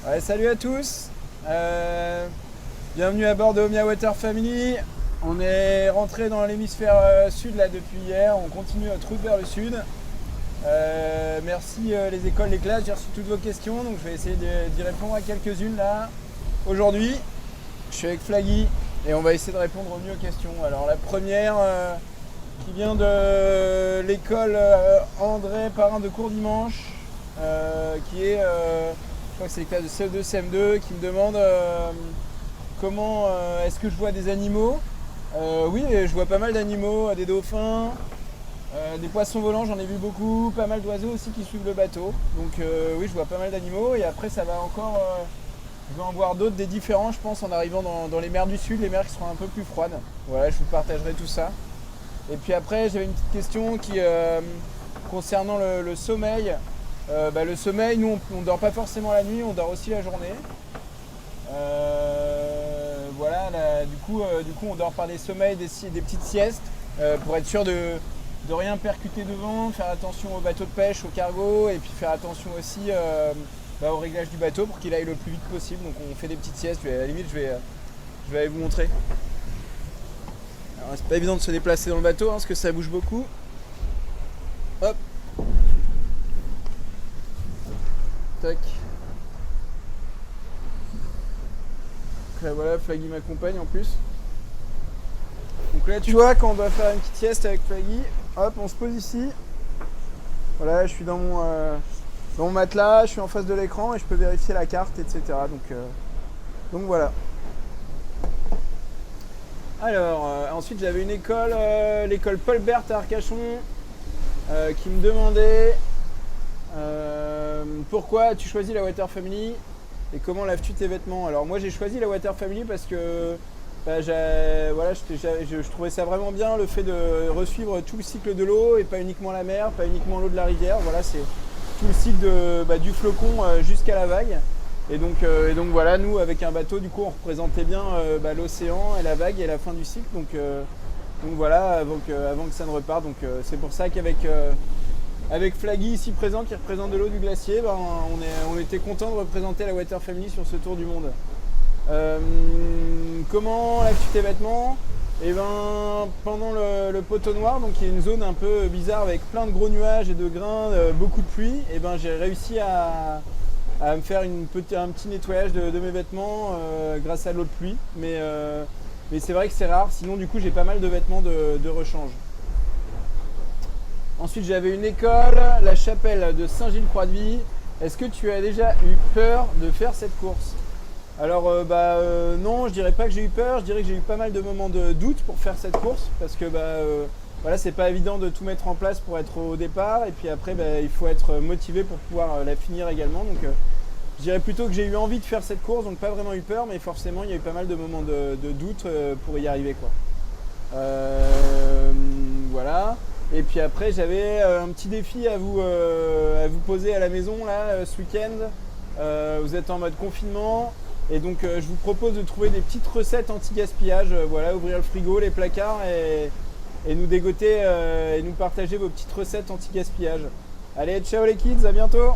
Ouais, salut à tous. Bienvenue à bord de Omnia Water Family. On est rentré dans l'hémisphère sud là depuis hier. On continue notre route vers le sud. Merci les écoles, les classes. J'ai reçu toutes vos questions, donc je vais essayer d'y répondre à quelques-unes là. Aujourd'hui, je suis avec Flaggy et on va essayer de répondre au mieux aux questions. Alors la première qui vient de l'école André Parrain de Courdimanche, qui est je crois que c'est les classes de CE2, CM2 qui me demandent comment est-ce que je vois des animaux. Oui, je vois pas mal d'animaux, des dauphins, des poissons volants, j'en ai vu beaucoup, pas mal d'oiseaux aussi qui suivent le bateau. Donc oui, je vois pas mal d'animaux et après ça va encore, je vais en voir d'autres, des différents je pense en arrivant dans les mers du sud, les mers qui seront un peu plus froides. Voilà, je vous partagerai tout ça. Et puis après j'avais une petite question qui concernant le sommeil. Le sommeil, nous on dort pas forcément la nuit, on dort aussi la journée. Voilà, là, du coup on dort par des sommeils, des petites siestes pour être sûr de rien percuter devant, faire attention au bateau de pêche, au cargo et puis faire attention aussi au réglage du bateau pour qu'il aille le plus vite possible. Donc on fait des petites siestes, à la limite je vais aller vous montrer. Alors c'est pas évident de se déplacer dans le bateau parce que ça bouge beaucoup. Hop. Tac. Donc là voilà, Flaggy m'accompagne en plus. Donc là tu vois quand on doit faire une petite sieste avec Flaggy, hop on se pose ici. Voilà, je suis dans mon matelas, je suis en face de l'écran et je peux vérifier la carte, etc. Donc voilà. Alors ensuite j'avais une école, l'école Paul Bert à Arcachon, qui me demandait pourquoi tu choisis la Water Family et comment laves-tu tes vêtements. Alors moi j'ai choisi la Water Family parce que je trouvais ça vraiment bien le fait de resuivre tout le cycle de l'eau et pas uniquement la mer, pas uniquement l'eau de la rivière. Voilà, c'est tout le cycle du flocon jusqu'à la vague. Et donc voilà, nous avec un bateau du coup on représentait bien l'océan et la vague et la fin du cycle. Donc voilà, avant que ça ne reparte. Donc c'est pour ça avec Flaggy ici présent qui représente de l'eau du glacier, on était content de représenter la Water Family sur ce tour du monde. Comment laves-tu tes vêtements? Pendant le poteau noir, donc il y a une zone un peu bizarre avec plein de gros nuages et de grains, beaucoup de pluie, j'ai réussi à me faire un petit nettoyage de mes vêtements grâce à l'eau de pluie. Mais c'est vrai que c'est rare, sinon du coup j'ai pas mal de vêtements de rechange. Ensuite j'avais une école, la chapelle de Saint-Gilles-Croix-de-Vie. Est-ce que tu as déjà eu peur de faire cette course? Alors non, je dirais pas que j'ai eu peur, je dirais que j'ai eu pas mal de moments de doute pour faire cette course parce que voilà, c'est pas évident de tout mettre en place pour être au départ et puis après il faut être motivé pour pouvoir la finir également. Donc je dirais plutôt que j'ai eu envie de faire cette course, donc pas vraiment eu peur, mais forcément il y a eu pas mal de moments de doute pour y arriver quoi. Voilà. Et puis après j'avais un petit défi à vous poser à la maison là ce week-end. Vous êtes en mode confinement et donc je vous propose de trouver des petites recettes anti-gaspillage. Voilà, ouvrir le frigo, les placards et nous dégoter et nous partager vos petites recettes anti-gaspillage. Allez, ciao les kids, à bientôt!